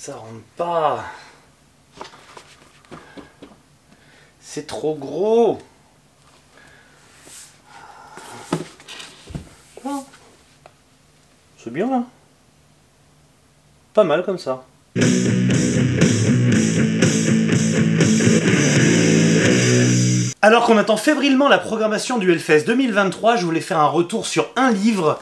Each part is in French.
Ça rentre pas. C'est trop gros. Quoi? C'est bien là. Pas mal comme ça. Alors qu'on attend fébrilement la programmation du Hellfest 2023, je voulais faire un retour sur un livre.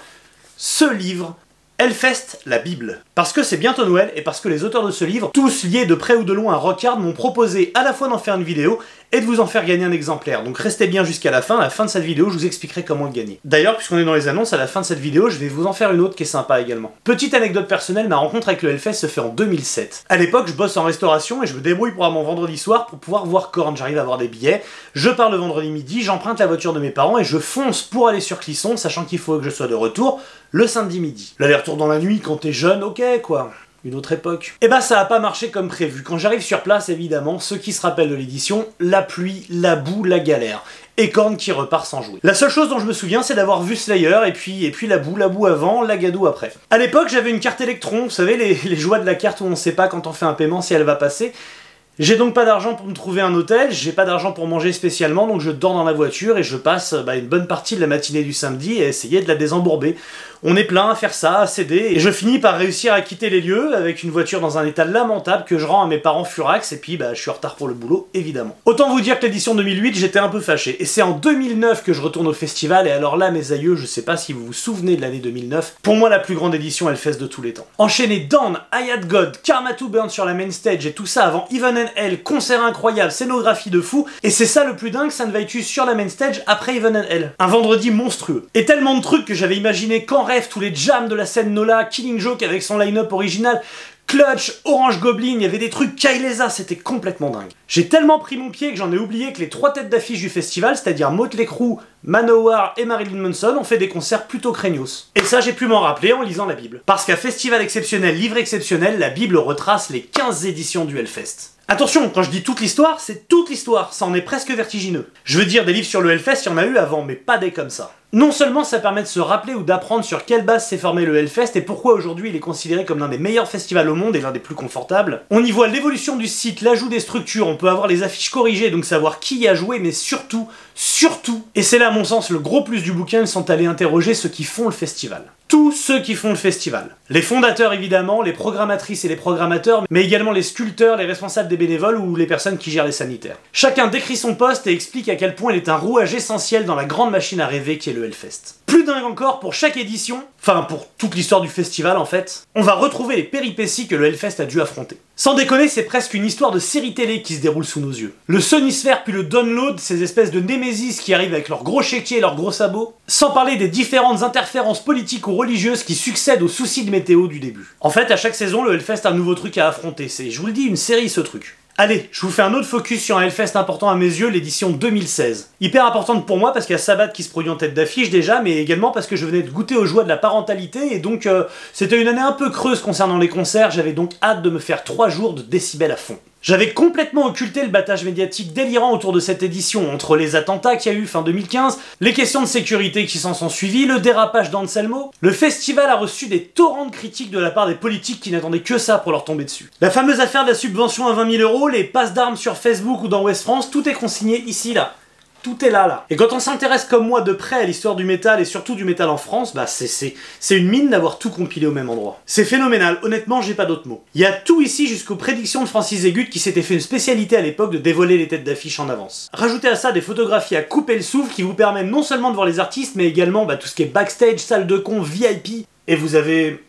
Ce livre, Hellfest, la Bible. Parce que c'est bientôt Noël et parce que les auteurs de ce livre, tous liés de près ou de loin à Rockhard, m'ont proposé à la fois d'en faire une vidéo et de vous en faire gagner un exemplaire. Donc restez bien jusqu'à la fin de cette vidéo, je vous expliquerai comment le gagner. D'ailleurs, puisqu'on est dans les annonces, à la fin de cette vidéo, je vais vous en faire une autre qui est sympa également. Petite anecdote personnelle, ma rencontre avec le Hellfest se fait en 2007. À l'époque, je bosse en restauration et je me débrouille pour avoir mon vendredi soir pour pouvoir voir Korn. J'arrive à avoir des billets, je pars le vendredi midi, j'emprunte la voiture de mes parents et je fonce pour aller sur Clisson, sachant qu'il faut que je sois de retour le samedi midi. L'aller-retour dans la nuit, quand t'es jeune, ok quoi. Une autre époque. Et bah ça a pas marché comme prévu. Quand j'arrive sur place, évidemment, ceux qui se rappellent de l'édition, la pluie, la boue, la galère. Et Korn qui repart sans jouer. La seule chose dont je me souviens, c'est d'avoir vu Slayer, et puis la boue avant, la gadoue après. À l'époque, j'avais une carte Electron, vous savez, les joies de la carte où on sait pas quand on fait un paiement si elle va passer. J'ai donc pas d'argent pour me trouver un hôtel, j'ai pas d'argent pour manger spécialement, donc je dors dans la voiture et je passe une bonne partie de la matinée du samedi à essayer de la désembourber. On est plein à faire ça, à céder, et je finis par réussir à quitter les lieux avec une voiture dans un état lamentable que je rends à mes parents furax, et puis je suis en retard pour le boulot, évidemment. Autant vous dire que l'édition 2008, j'étais un peu fâché, et c'est en 2009 que je retourne au festival, et alors là, mes aïeux, je sais pas si vous vous souvenez de l'année 2009, pour moi la plus grande édition Hellfest de tous les temps. Enchaîner Dawn, I Had God, Karma to Burn sur la main stage, et tout ça avant Heaven and Hell, concert incroyable, scénographie de fou, et c'est ça le plus dingue, Sanvaitus sur la main stage après Heaven and Hell. Un vendredi monstrueux. Et tellement de trucs que j'avais imaginé qu'en rêve, tous les jams de la scène Nola, Killing Joke avec son line-up original, Clutch, Orange Goblin, il y avait des trucs, Kailesa, c'était complètement dingue. J'ai tellement pris mon pied que j'en ai oublié que les 3 têtes d'affiche du festival, c'est-à-dire Motley Crue, Manowar et Marilyn Manson, ont fait des concerts plutôt craignos. Et ça, j'ai pu m'en rappeler en lisant la Bible. Parce qu'à festival exceptionnel, livre exceptionnel, la Bible retrace les 15 éditions du Hellfest. Attention, quand je dis toute l'histoire, c'est toute l'histoire, ça en est presque vertigineux. Je veux dire, des livres sur le Hellfest, il y en a eu avant, mais pas des comme ça. Non seulement ça permet de se rappeler ou d'apprendre sur quelle base s'est formé le Hellfest et pourquoi aujourd'hui il est considéré comme l'un des meilleurs festivals au monde et l'un des plus confortables, on y voit l'évolution du site, l'ajout des structures, on peut avoir les affiches corrigées, donc savoir qui y a joué, mais surtout, et c'est là à mon sens le gros plus du bouquin, ils sont allés interroger ceux qui font le festival. Tous ceux qui font le festival. Les fondateurs évidemment, les programmatrices et les programmateurs, mais également les sculpteurs, les responsables des bénévoles ou les personnes qui gèrent les sanitaires. Chacun décrit son poste et explique à quel point il est un rouage essentiel dans la grande machine à rêver qui est le Hellfest. Plus dingue encore, pour chaque édition, enfin pour toute l'histoire du festival en fait, on va retrouver les péripéties que le Hellfest a dû affronter. Sans déconner, c'est presque une histoire de série télé qui se déroule sous nos yeux. Le Sonisphere puis le Download, ces espèces de némésis qui arrivent avec leurs gros chéquiers et leurs gros sabots, sans parler des différentes interférences politiques ou religieuses qui succèdent aux soucis de météo du début. En fait, à chaque saison, le Hellfest a un nouveau truc à affronter, c'est, je vous le dis, une série ce truc. Allez, je vous fais un autre focus sur un Hellfest important à mes yeux, l'édition 2016. Hyper importante pour moi parce qu'il y a Sabbath qui se produit en tête d'affiche déjà, mais également parce que je venais de goûter aux joies de la parentalité et donc c'était une année un peu creuse concernant les concerts, j'avais donc hâte de me faire 3 jours de décibels à fond. J'avais complètement occulté le battage médiatique délirant autour de cette édition, entre les attentats qu'il y a eu fin 2015, les questions de sécurité qui s'en sont suivies, le dérapage d'Anselmo. Le festival a reçu des torrents de critiques de la part des politiques qui n'attendaient que ça pour leur tomber dessus. La fameuse affaire de la subvention à 20 000 €, les passes d'armes sur Facebook ou dans West France, tout est consigné ici, là. Tout est là. Et quand on s'intéresse comme moi de près à l'histoire du métal et surtout du métal en France, c'est une mine d'avoir tout compilé au même endroit. C'est phénoménal, honnêtement j'ai pas d'autres mots. Il y a tout ici jusqu'aux prédictions de Francis Egut qui s'était fait une spécialité à l'époque de dévoiler les têtes d'affiche en avance. Rajoutez à ça des photographies à couper le souffle qui vous permettent non seulement de voir les artistes mais également tout ce qui est backstage, salle de con, VIP, et vous avez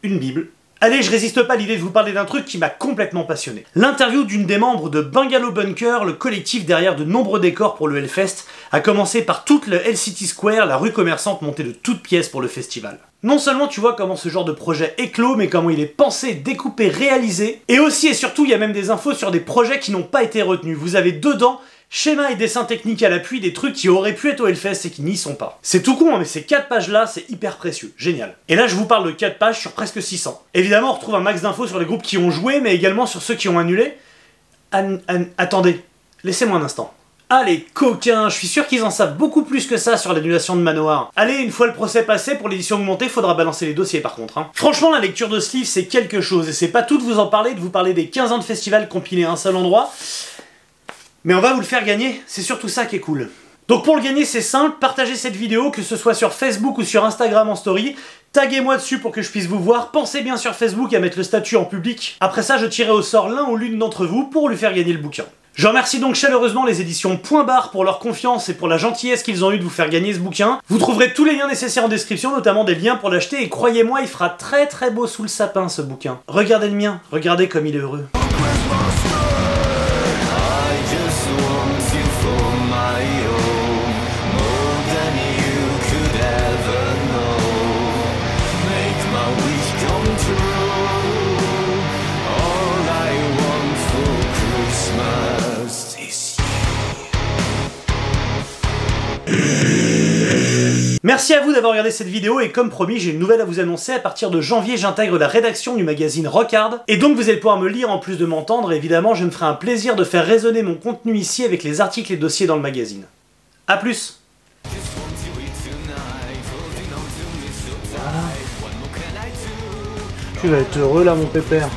une Bible. Allez, je résiste pas à l'idée de vous parler d'un truc qui m'a complètement passionné. L'interview d'une des membres de Bungalow Bunker, le collectif derrière de nombreux décors pour le Hellfest, a commencé par toute le Hell City Square, la rue commerçante montée de toutes pièces pour le festival. Non seulement tu vois comment ce genre de projet éclot, mais comment il est pensé, découpé, réalisé, et aussi et surtout il y a même des infos sur des projets qui n'ont pas été retenus. Vous avez dedans schéma et dessins techniques à l'appui, des trucs qui auraient pu être au Hellfest et qui n'y sont pas. C'est tout con, hein, mais ces 4 pages-là, c'est hyper précieux. Génial. Et là, je vous parle de 4 pages sur presque 600. Évidemment, on retrouve un max d'infos sur les groupes qui ont joué, mais également sur ceux qui ont annulé. Attendez, laissez-moi un instant. Ah les coquins, je suis sûr qu'ils en savent beaucoup plus que ça sur l'annulation de Manoir. Allez, une fois le procès passé, pour l'édition augmentée, faudra balancer les dossiers par contre. Hein. Franchement, la lecture de ce livre, c'est quelque chose, et c'est pas tout de vous en parler, de vous parler des 15 ans de festival compilés à un seul endroit, mais on va vous le faire gagner, c'est surtout ça qui est cool. Donc pour le gagner, c'est simple, partagez cette vidéo, que ce soit sur Facebook ou sur Instagram en story, taguez-moi dessus pour que je puisse vous voir, pensez bien sur Facebook à mettre le statut en public. Après ça, je tirerai au sort l'un ou l'une d'entre vous pour lui faire gagner le bouquin. Je remercie donc chaleureusement les éditions Point Barre pour leur confiance et pour la gentillesse qu'ils ont eu de vous faire gagner ce bouquin. Vous trouverez tous les liens nécessaires en description, notamment des liens pour l'acheter, et croyez-moi, il fera très très beau sous le sapin ce bouquin. Regardez le mien, regardez comme il est heureux. Merci à vous d'avoir regardé cette vidéo, et comme promis, j'ai une nouvelle à vous annoncer. À partir de janvier, j'intègre la rédaction du magazine Rock Hard, et donc vous allez pouvoir me lire en plus de m'entendre, et évidemment je me ferai un plaisir de faire résonner mon contenu ici avec les articles et dossiers dans le magazine. A plus. Tu vas être heureux là mon pépère.